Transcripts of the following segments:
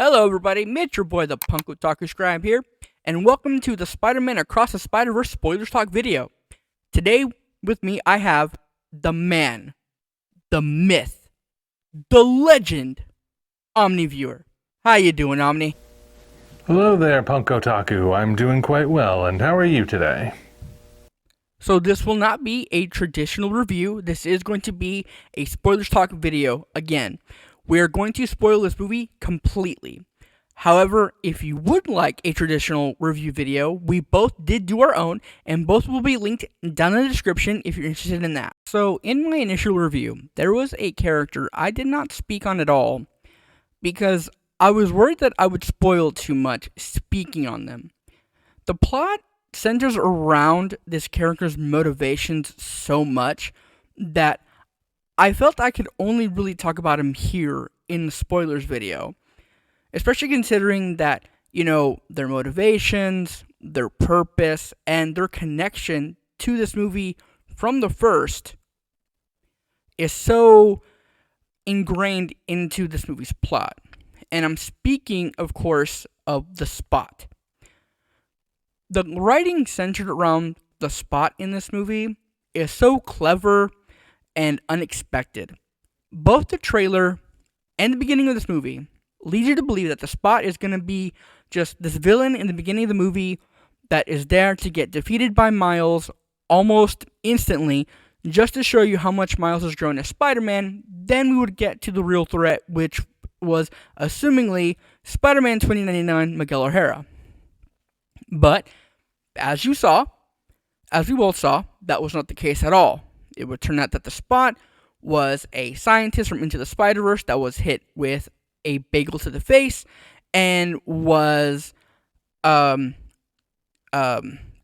Hello, everybody. It's your boy, ThePunkOtakuScribe here, and welcome to the Spider-Man Across the Spider-Verse Spoilers Talk video. Today, with me, I have the man, the myth, the legend, OmniViewer. How you doing, Omni? Hello there, Punk Otaku. I'm doing quite well, and how are you today? So this will not be a traditional review. This is going to be a Spoilers Talk video again. We are going to spoil this movie completely. However, if you would like a traditional review video, we both did do our own, and both will be linked down in the description if you're interested in that. So, in my initial review, there was a character I did not speak on at all, because I was worried that I would spoil too much speaking on them. The plot centers around this character's motivations so much that I felt I could only really talk about him here in the spoilers video. Especially considering that, their motivations, their purpose, and their connection to this movie from the first is so ingrained into this movie's plot. And I'm speaking, of course, of the Spot. The writing centered around the Spot in this movie is so clever and unexpected. Both the trailer and the beginning of this movie lead you to believe that the Spot is going to be just this villain in the beginning of the movie that is there to get defeated by Miles almost instantly, just to show you how much Miles has grown as Spider-Man. Then we would get to the real threat, which was, assumingly, Spider-Man 2099 Miguel O'Hara. But, as we both saw, that was not the case at all. It would turn out that the Spot was a scientist from Into the Spider-Verse that was hit with a bagel to the face and was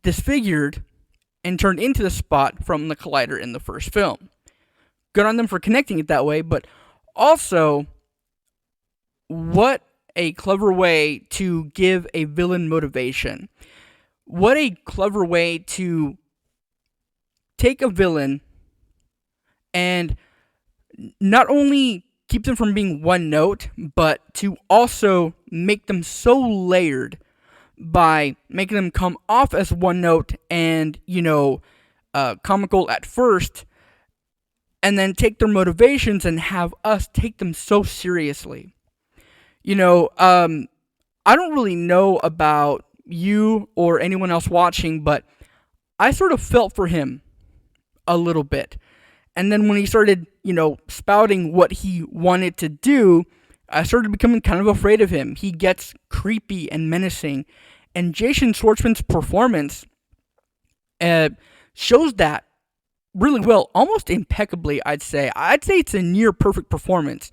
disfigured and turned into the Spot from the Collider in the first film. Good on them for connecting it that way, but also, what a clever way to give a villain motivation. What a clever way to take a villain and not only keep them from being one note, but to also make them so layered by making them come off as one note and, comical at first, and then take their motivations and have us take them so seriously. I don't really know about you or anyone else watching, but I sort of felt for him a little bit. And then when he started, spouting what he wanted to do, I started becoming kind of afraid of him. He gets creepy and menacing. And Jason Schwartzman's performance shows that really well, almost impeccably, I'd say. I'd say it's a near perfect performance,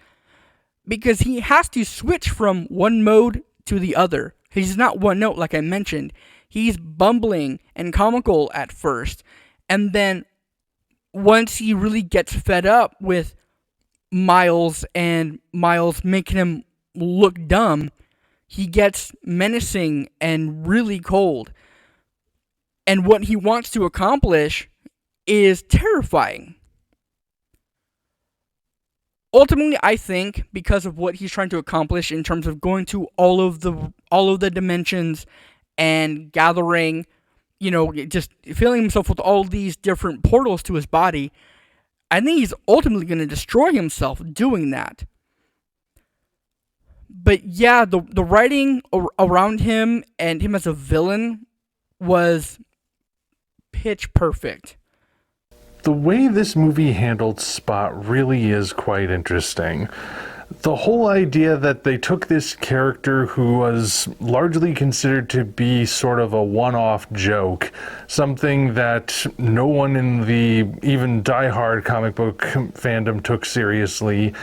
because he has to switch from one mode to the other. He's not one note, like I mentioned. He's bumbling and comical at first, and then once he really gets fed up with Miles and Miles making him look dumb, he gets menacing and really cold. And what he wants to accomplish is terrifying. Ultimately, I think because of what he's trying to accomplish in terms of going to all of the dimensions and gathering, just filling himself with all these different portals to his body, I think he's ultimately going to destroy himself doing that. But yeah, the writing around him and him as a villain was pitch perfect. The way this movie handled Spot really is quite interesting. The whole idea that they took this character who was largely considered to be sort of a one-off joke, something that no one in the even diehard comic book fandom took seriously,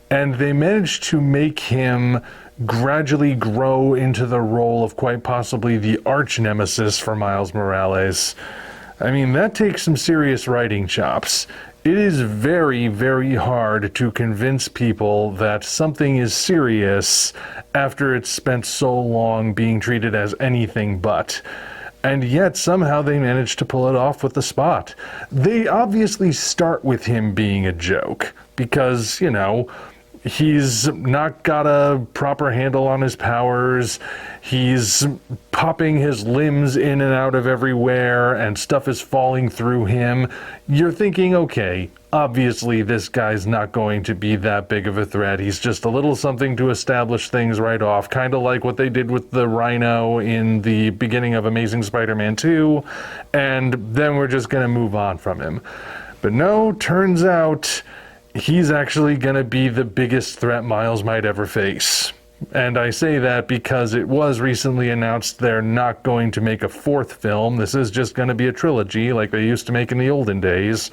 and they managed to make him gradually grow into the role of quite possibly the arch nemesis for Miles Morales. I mean, that takes some serious writing chops. It is very, very hard to convince people that something is serious after it's spent so long being treated as anything but. And yet, somehow they managed to pull it off with the Spot. They obviously start with him being a joke, because, He's not got a proper handle on his powers. He's popping his limbs in and out of everywhere, and stuff is falling through him. You're thinking, okay, obviously this guy's not going to be that big of a threat. He's just a little something to establish things right off, kind of like what they did with the Rhino in the beginning of Amazing Spider-Man 2, and then we're just going to move on from him. But no, turns out he's actually going to be the biggest threat Miles might ever face. And I say that because it was recently announced they're not going to make a fourth film. This is just going to be a trilogy like they used to make in the olden days.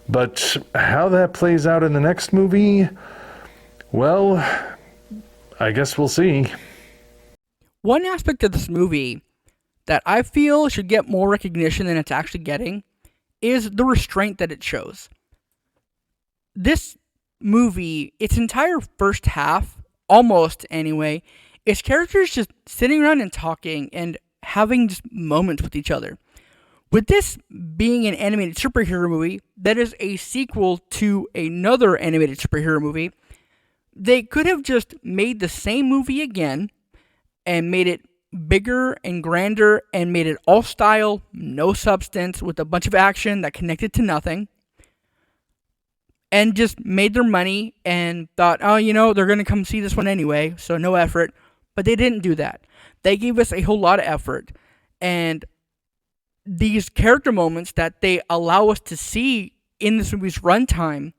But how that plays out in the next movie, well, I guess we'll see. One aspect of this movie that I feel should get more recognition than it's actually getting is the restraint that it shows. This movie, its entire first half, almost anyway, is characters just sitting around and talking and having just moments with each other. With this being an animated superhero movie that is a sequel to another animated superhero movie, they could have just made the same movie again and made it bigger and grander and made it all style, no substance, with a bunch of action that connected to nothing, and just made their money and thought, oh, they're going to come see this one anyway, so no effort. But they didn't do that. They gave us a whole lot of effort. And these character moments that they allow us to see in this movie's runtime,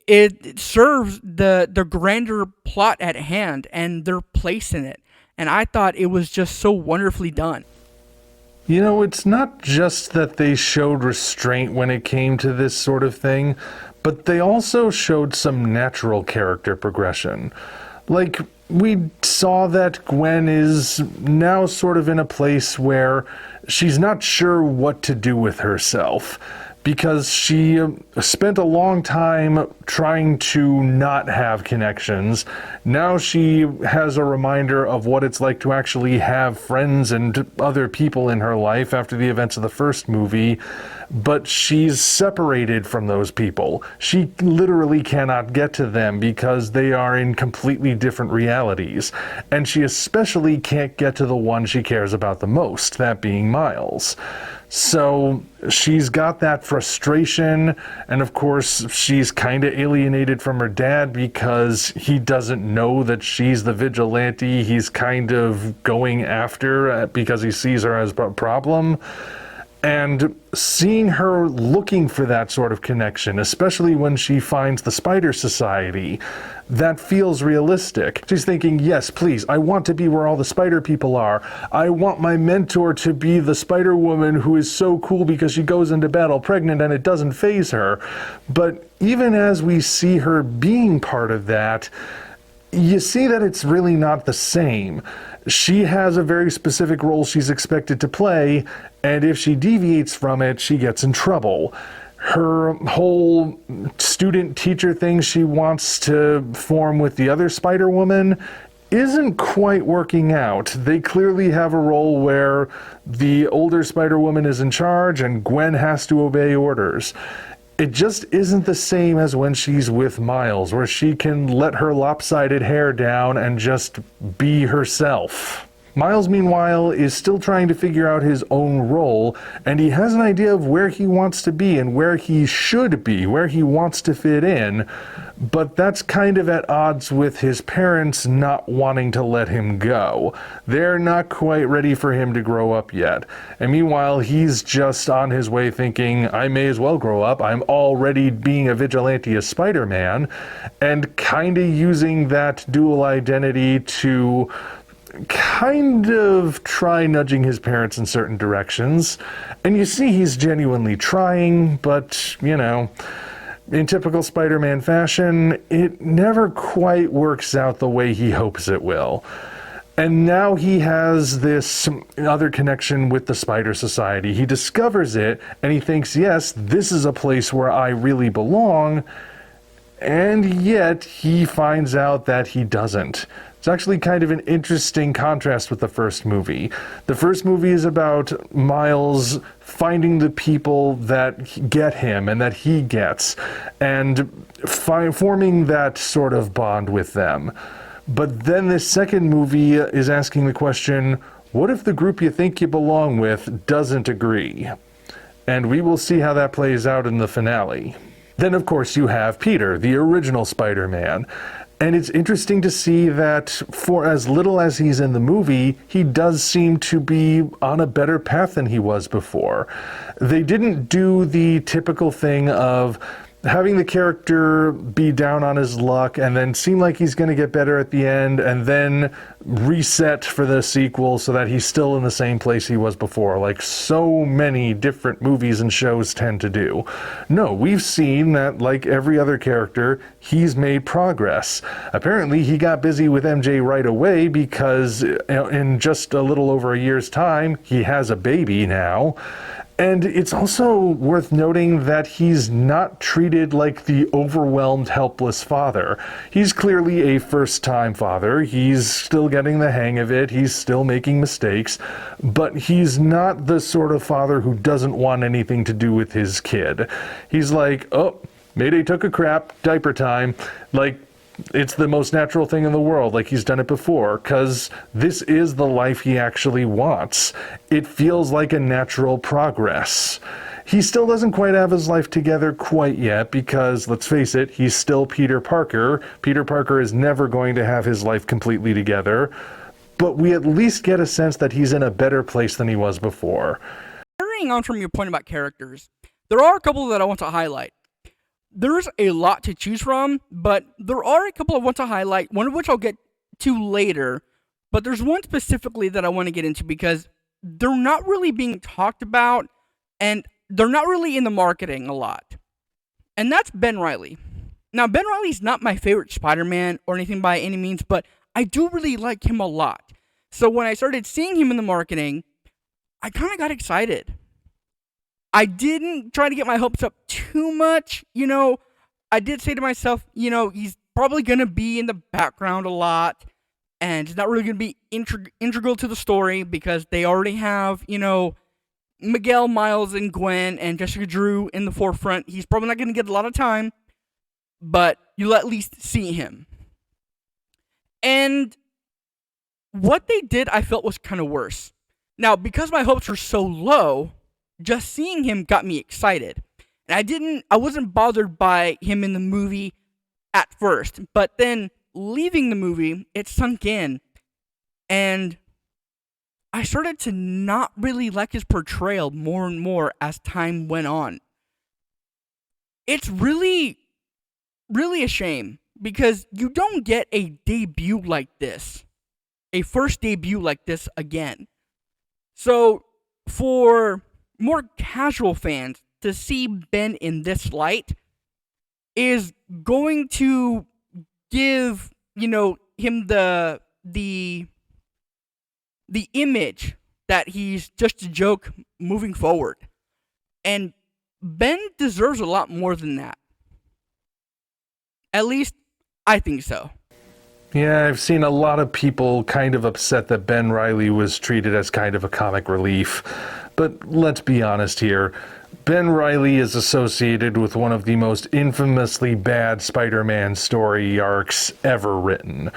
it serves the grander plot at hand and their place in it. And I thought it was just so wonderfully done. It's not just that they showed restraint when it came to this sort of thing, but they also showed some natural character progression. Like, we saw that Gwen is now sort of in a place where she's not sure what to do with herself, because she spent a long time trying to not have connections. Now she has a reminder of what it's like to actually have friends and other people in her life after the events of the first movie, but she's separated from those people. She literally cannot get to them because they are in completely different realities, and she especially can't get to the one she cares about the most, that being Miles. So she's got that frustration, and of course she's kind of alienated from her dad because he doesn't know that she's the vigilante he's kind of going after because he sees her as a problem. And seeing her looking for that sort of connection, especially when she finds the Spider Society, that feels realistic. She's thinking, yes, please, I want to be where all the spider people are. I want my mentor to be the Spider Woman who is so cool because she goes into battle pregnant and it doesn't faze her. But even as we see her being part of that, you see that it's really not the same. She has a very specific role she's expected to play, and if she deviates from it, she gets in trouble. Her whole student-teacher thing she wants to form with the other Spider-Woman isn't quite working out. They clearly have a role where the older Spider-Woman is in charge and Gwen has to obey orders. It just isn't the same as when she's with Miles, where she can let her lopsided hair down and just be herself. Miles, meanwhile, is still trying to figure out his own role, and he has an idea of where he wants to be and where he should be, where he wants to fit in, but that's kind of at odds with his parents not wanting to let him go. They're not quite ready for him to grow up yet. And meanwhile, he's just on his way thinking, I may as well grow up. I'm already being a vigilante as Spider-Man, and kind of using that dual identity to kind of try nudging his parents in certain directions. And you see he's genuinely trying, but, in typical Spider-Man fashion, it never quite works out the way he hopes it will. And now he has this other connection with the Spider Society. He discovers it, and he thinks, yes, this is a place where I really belong. And yet he finds out that he doesn't. It's actually kind of an interesting contrast with the first movie. The first movie is about Miles finding the people that get him and that he gets, and forming that sort of bond with them. But then this second movie is asking the question, what if the group you think you belong with doesn't agree? And we will see how that plays out in the finale. Then, of course, you have Peter, the original Spider-Man. And it's interesting to see that for as little as he's in the movie, he does seem to be on a better path than he was before. They didn't do the typical thing of having the character be down on his luck and then seem like he's going to get better at the end and then reset for the sequel so that he's still in the same place he was before, like so many different movies and shows tend to do. No, we've seen that, like every other character, he's made progress. Apparently, he got busy with MJ right away because in just a little over a year's time, he has a baby now. And it's also worth noting that he's not treated like the overwhelmed, helpless father. He's clearly a first-time father. He's still getting the hang of it. He's still making mistakes. But he's not the sort of father who doesn't want anything to do with his kid. He's like, oh, Mayday took a crap, diaper time. Like, it's the most natural thing in the world, like he's done it before, because this is the life he actually wants. It feels like a natural progress. He still doesn't quite have his life together quite yet because, let's face it, he's still Peter Parker. Peter Parker is never going to have his life completely together, but we at least get a sense that he's in a better place than he was before. Carrying on from your point about characters, there are a couple that I want to highlight. There's a lot to choose from, but there are a couple I want to highlight, one of which I'll get to later, but there's one specifically that I want to get into because they're not really being talked about, and they're not really in the marketing a lot. And that's Ben Reilly. Now, Ben Reilly's not my favorite Spider-Man or anything by any means, but I do really like him a lot. So when I started seeing him in the marketing, I kind of got excited. I didn't try to get my hopes up too much, I did say to myself, he's probably going to be in the background a lot, and he's not really going to be integral to the story because they already have, Miguel, Miles, and Gwen, and Jessica Drew in the forefront. He's probably not going to get a lot of time, but you'll at least see him. And what they did, I felt was kind of worse. Now, because my hopes were so low, just seeing him got me excited. And I wasn't bothered by him in the movie at first, but then leaving the movie, it sunk in, and I started to not really like his portrayal more and more as time went on. It's really, really a shame because you don't get a debut like this, a first debut like this again. So, for more casual fans to see Ben in this light is going to give, him the image that he's just a joke moving forward. And Ben deserves a lot more than that. At least, I think so. Yeah, I've seen a lot of people kind of upset that Ben Reilly was treated as kind of a comic relief. But let's be honest here. Ben Reilly is associated with one of the most infamously bad Spider-Man story arcs ever written.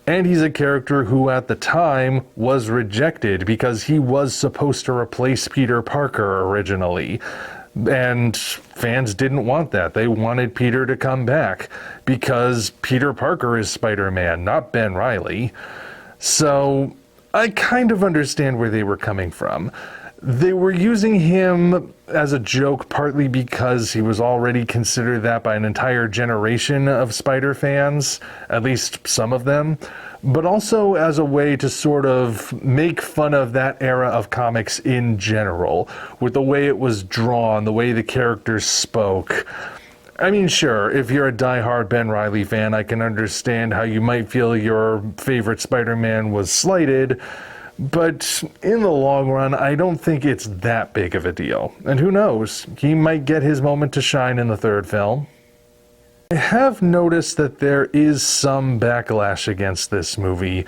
And he's a character who at the time was rejected because he was supposed to replace Peter Parker originally. And fans didn't want that. They wanted Peter to come back because Peter Parker is Spider-Man, not Ben Reilly. So I kind of understand where they were coming from. They were using him as a joke partly because he was already considered that by an entire generation of Spider fans, at least some of them, but also as a way to sort of make fun of that era of comics in general, with the way it was drawn, the way the characters spoke. I mean, sure, if you're a diehard Ben Reilly fan, I can understand how you might feel your favorite Spider-Man was slighted, but in the long run, I don't think it's that big of a deal. And who knows, he might get his moment to shine in the third film. I have noticed that there is some backlash against this movie,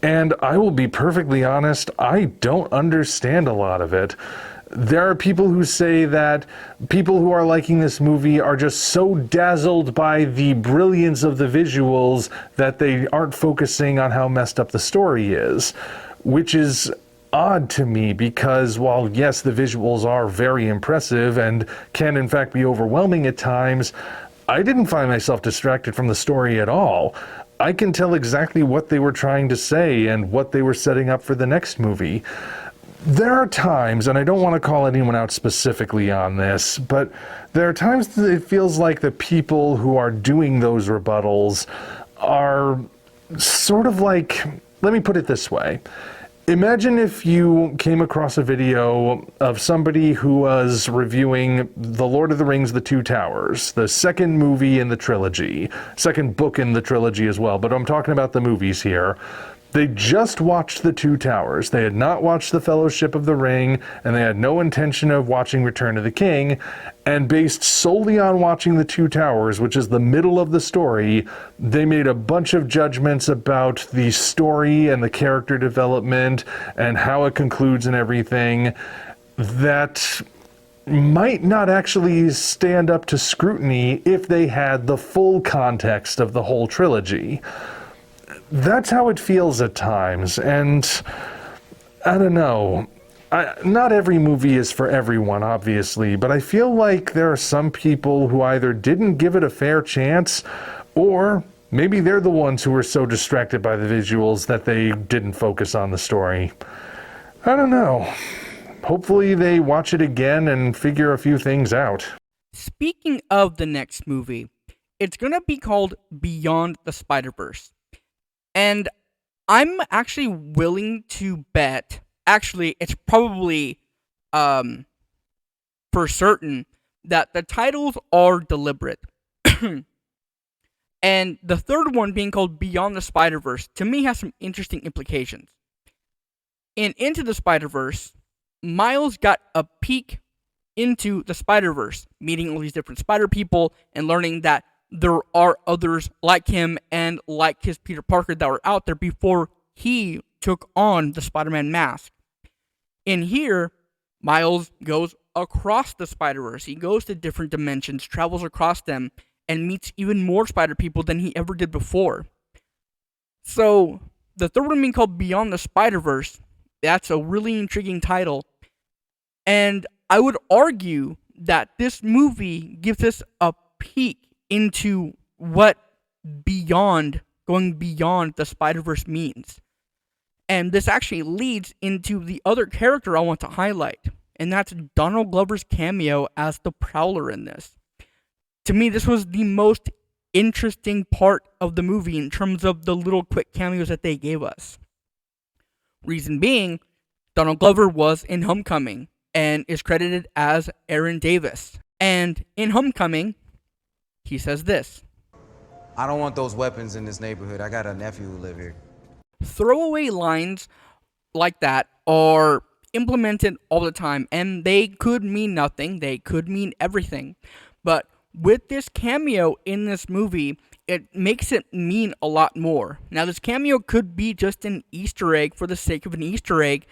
and I will be perfectly honest, I don't understand a lot of it. There are people who say that people who are liking this movie are just so dazzled by the brilliance of the visuals that they aren't focusing on how messed up the story is, which is odd to me because while yes, the visuals are very impressive and can in fact be overwhelming at times, I didn't find myself distracted from the story at all. I can tell exactly what they were trying to say and what they were setting up for the next movie. There are times, and I don't want to call anyone out specifically on this, but there are times that it feels like the people who are doing those rebuttals are sort of like, let me put it this way. Imagine if you came across a video of somebody who was reviewing The Lord of the Rings, The Two Towers, the second movie in the trilogy, second book in the trilogy as well, but I'm talking about the movies here. They just watched The Two Towers. They had not watched The Fellowship of the Ring, and they had no intention of watching Return of the King, and based solely on watching The Two Towers, which is the middle of the story, they made a bunch of judgments about the story and the character development and how it concludes and everything that might not actually stand up to scrutiny if they had the full context of the whole trilogy. That's how it feels at times, and I don't know. Not every movie is for everyone, obviously, but I feel like there are some people who either didn't give it a fair chance, or maybe they're the ones who were so distracted by the visuals that they didn't focus on the story. I don't know. Hopefully they watch it again and figure a few things out. Speaking of the next movie, it's going to be called Beyond the Spiderverse. And I'm actually willing to bet, actually, it's probably for certain that the titles are deliberate. And the third one being called Beyond the Spider-Verse, to me, has some interesting implications. In Into the Spider-Verse, Miles got a peek into the Spider-Verse, meeting all these different spider people and learning that there are others like him and like his Peter Parker that were out there before he took on the Spider-Man mask. In here, Miles goes across the Spider-Verse. He goes to different dimensions, travels across them, and meets even more spider people than he ever did before. So, the third one being called Beyond the Spider-Verse, that's a really intriguing title. And I would argue that this movie gives us a peek into what going beyond the Spider-Verse means. And this actually leads into the other character I want to highlight, and that's Donald Glover's cameo as the Prowler in this. To me, this was the most interesting part of the movie in terms of the little quick cameos that they gave us. Reason being, Donald Glover was in Homecoming and is credited as Aaron Davis. And in Homecoming, he says this: I don't want those weapons in this neighborhood. I got a nephew who live here. Throwaway lines like that are implemented all the time, and they could mean nothing. They could mean everything. But with this cameo in this movie, it makes it mean a lot more. Now, this cameo could be just an Easter egg for the sake of an Easter egg,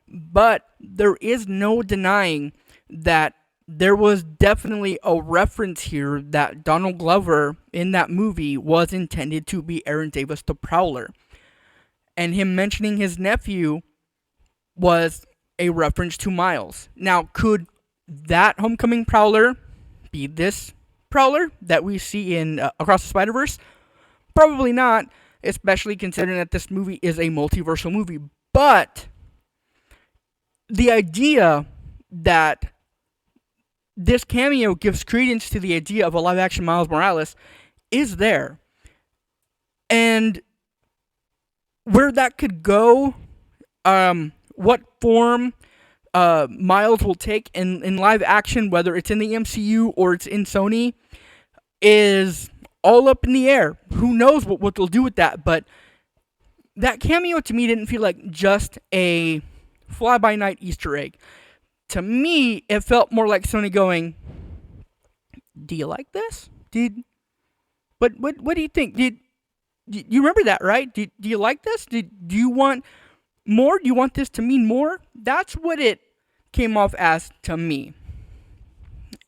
but there is no denying that there was definitely a reference here that Donald Glover in that movie was intended to be Aaron Davis the Prowler. And him mentioning his nephew was a reference to Miles. Now, could that Homecoming Prowler be this Prowler that we see in Across the Spider-Verse? Probably not, especially considering that this movie is a multiversal movie. But the idea that this cameo gives credence to the idea of a live-action Miles Morales is there. And where that could go, what form Miles will take in live action, whether it's in the MCU or it's in Sony, is all up in the air. Who knows what they'll do with that, but that cameo to me didn't feel like just a fly-by-night Easter egg. To me, it felt more like Sony going, do you like this? But what do you think? You remember that, right? Do you like this? Do you want more? Do you want this to mean more? That's what it came off as to me.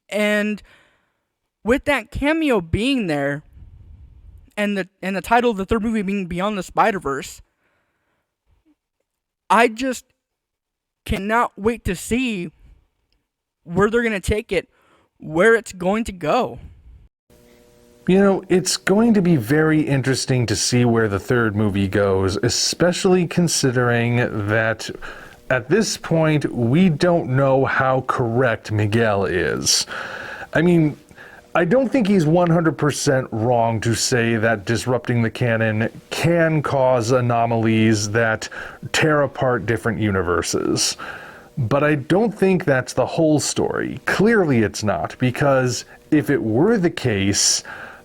And with that cameo being there, and the title of the third movie being Beyond the Spider-Verse, I just cannot wait to see where they're going to take it, where it's going to go. You know, it's going to be very interesting to see where the third movie goes, especially considering that at this point we don't know how correct Miguel is. I mean, I don't think he's 100% wrong to say that disrupting the canon can cause anomalies that tear apart different universes. But I don't think that's the whole story. Clearly it's not, because if it were the case,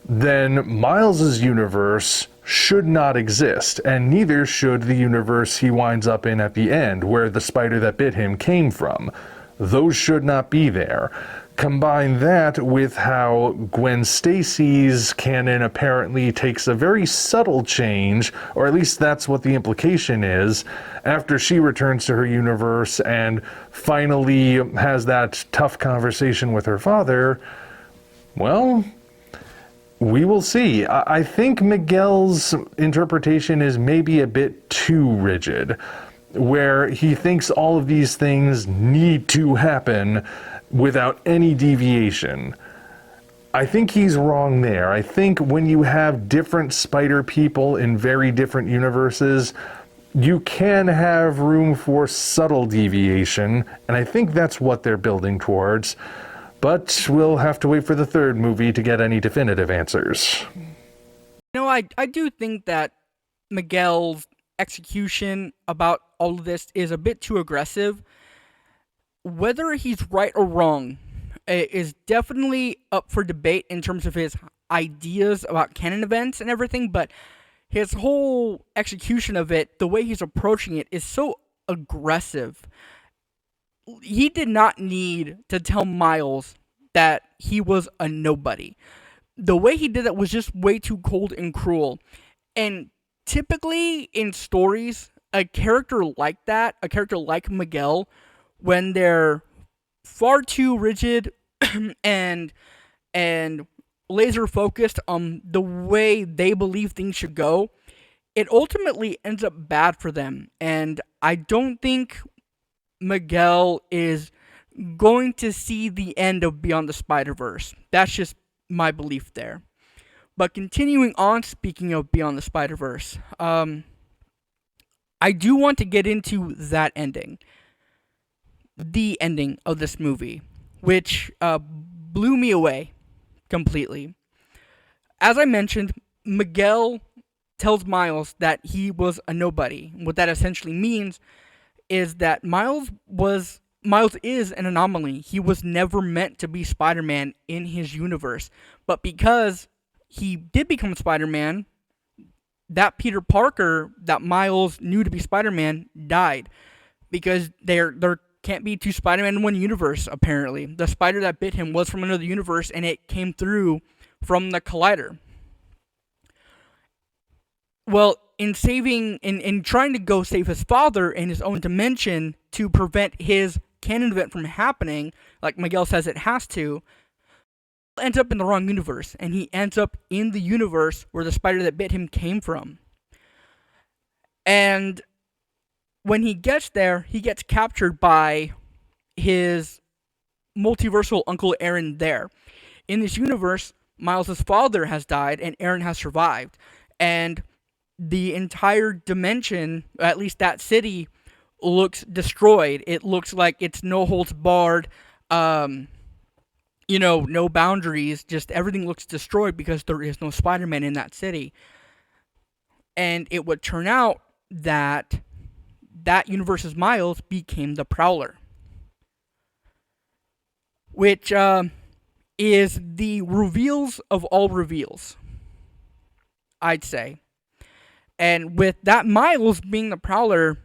then Miles's universe should not exist, and neither should the universe he winds up in at the end, where the spider that bit him came from. Those should not be there. Combine that with how Gwen Stacy's canon apparently takes a very subtle change, or at least that's what the implication is, after she returns to her universe and finally has that tough conversation with her father. Well, we will see. I think Miguel's interpretation is maybe a bit too rigid, where he thinks all of these things need to happen without any deviation. I think he's wrong there. I think when you have different spider people in very different universes, you can have room for subtle deviation, and I think that's what they're building towards. But we'll have to wait for the third movie to get any definitive answers. I do think that Miguel's execution about all of this is a bit too aggressive. Whether he's right or wrong is definitely up for debate in terms of his ideas about canon events and everything, but his whole execution of it, the way he's approaching it, is so aggressive. He did not need to tell Miles that he was a nobody. The way he did that was just way too cold and cruel. And typically in stories, a character like that, a character like Miguel, when they're far too rigid and laser focused on the way they believe things should go, it ultimately ends up bad for them. And I don't think Miguel is going to see the end of Beyond the Spider-Verse. That's just my belief there. But continuing on, speaking of Beyond the Spider-Verse, I do want to get into that ending. The ending of this movie, which blew me away completely. As I mentioned, Miguel tells Miles that he was a nobody. What that essentially means is that Miles is an anomaly. He was never meant to be Spider-Man in his universe. But because he did become Spider-Man, that Peter Parker that Miles knew to be Spider-Man died. Because there can't be two Spider-Man in one universe, apparently. The spider that bit him was from another universe, and it came through from the Collider. Well, in trying to go save his father in his own dimension to prevent his canon event from happening, like Miguel says it has to, ends up in the wrong universe, and he ends up in the universe where the spider that bit him came from. And when he gets there, he gets captured by his multiversal Uncle Aaron there. In this universe, Miles' father has died and Aaron has survived. And the entire dimension, at least that city, looks destroyed. It looks like it's no holds barred, no boundaries, just everything looks destroyed because there is no Spider-Man in that city. And it would turn out that universe's Miles became the Prowler, which is the reveals of all reveals, I'd say. And with that Miles being the Prowler,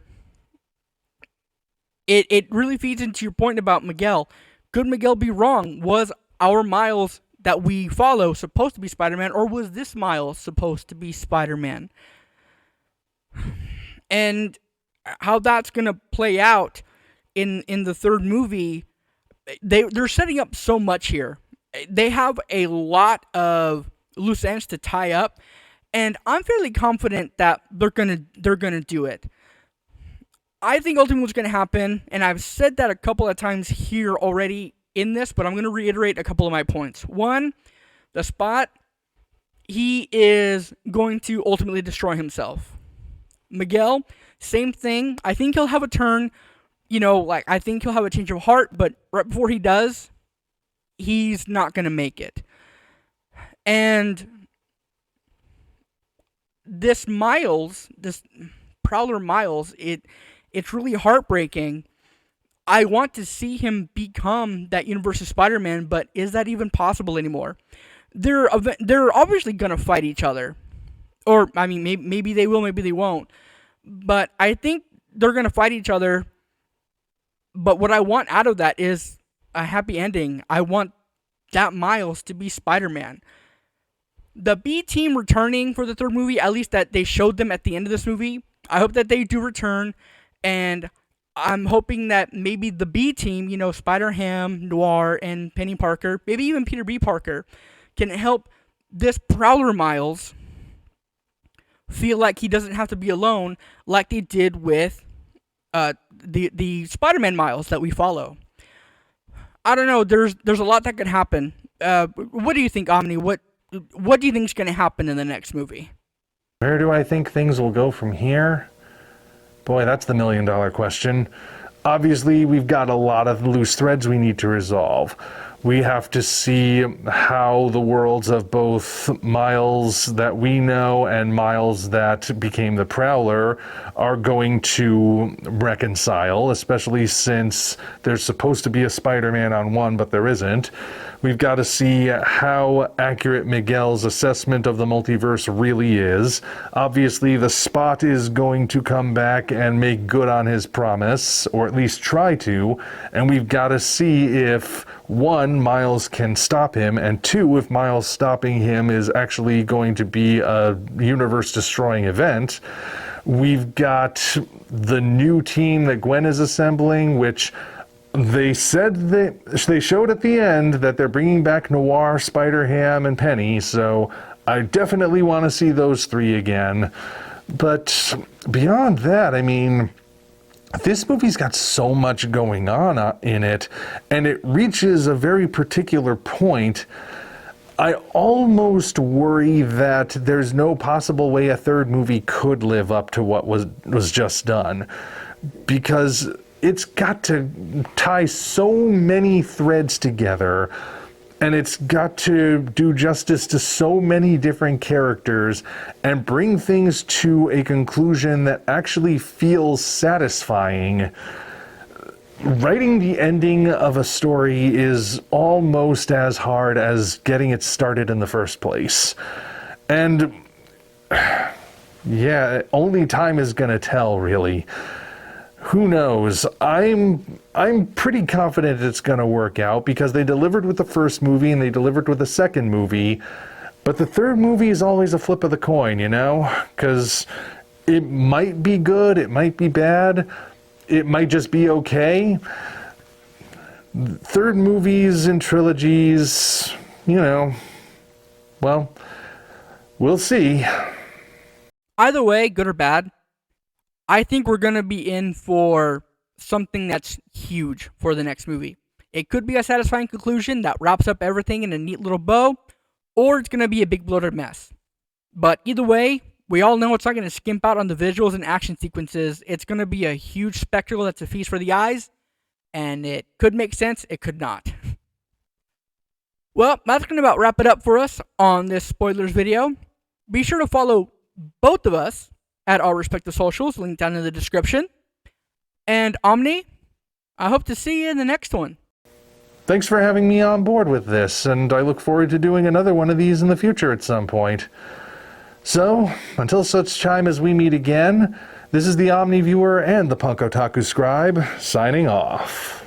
it really feeds into your point about Miguel. Could Miguel be wrong? Was our Miles that we follow supposed to be Spider-Man, or was this Miles supposed to be Spider-Man? And how that's going to play out in the third movie, they're setting up so much here. They have a lot of loose ends to tie up, and I'm fairly confident that they're gonna do it. I think ultimately what's gonna happen, and I've said that a couple of times here already in this, but I'm gonna reiterate a couple of my points. One, the Spot, he is going to ultimately destroy himself. Miguel, same thing. I think he'll have a turn. I think he'll have a change of heart, but right before he does, he's not going to make it. And this Miles, this Prowler Miles, it's really heartbreaking. I want to see him become that universe's Spider-Man, but is that even possible anymore? They're obviously going to fight each other. Or, I mean, maybe they will, maybe they won't. But I think they're going to fight each other. But what I want out of that is a happy ending. I want that Miles to be Spider-Man. The B team returning for the third movie, at least that they showed them at the end of this movie, I hope that they do return. And I'm hoping that maybe the B team, Spider-Ham, Noir, and Penny Parker, maybe even Peter B. Parker, can help this Prowler Miles feel like he doesn't have to be alone like they did with the Spider-Man Miles that we follow. I don't know. There's a lot that could happen. What do you think, Omni? What do you think is going to happen in the next movie? Where do I think things will go from here? Boy, that's the million-dollar question. Obviously, we've got a lot of loose threads we need to resolve. We have to see how the worlds of both Miles that we know and Miles that became the Prowler are going to reconcile, especially since there's supposed to be a Spider-Man on one, but there isn't. We've got to see how accurate Miguel's assessment of the multiverse really is. Obviously, the Spot is going to come back and make good on his promise, or at least try to, and we've got to see if, one, Miles can stop him, and two, if Miles stopping him is actually going to be a universe-destroying event. We've got the new team that Gwen is assembling, which they said they showed at the end that they're bringing back Noir, Spider-Ham, and Penny, so I definitely want to see those three again. But beyond that, I mean, this movie's got so much going on in it, and it reaches a very particular point. I almost worry that there's no possible way a third movie could live up to what was just done, because it's got to tie so many threads together, and it's got to do justice to so many different characters and bring things to a conclusion that actually feels satisfying. Writing the ending of a story is almost as hard as getting it started in the first place. And yeah, only time is going to tell, really. Who knows? I'm pretty confident it's going to work out because they delivered with the first movie and they delivered with the second movie. But the third movie is always a flip of the coin, because it might be good, it might be bad, it might just be okay. Third movies and trilogies, well, we'll see. Either way, good or bad, I think we're going to be in for something that's huge for the next movie. It could be a satisfying conclusion that wraps up everything in a neat little bow, or it's going to be a big bloated mess. But either way, we all know it's not going to skimp out on the visuals and action sequences. It's going to be a huge spectacle that's a feast for the eyes, and it could make sense, it could not. Well, that's going to about wrap it up for us on this spoilers video. Be sure to follow both of us at our respective socials, linked down in the description. And Omni, I hope to see you in the next one. Thanks for having me on board with this, and I look forward to doing another one of these in the future at some point. So, until such time as we meet again, this is the OmniViewer and the ThePunkOtakuScribe signing off.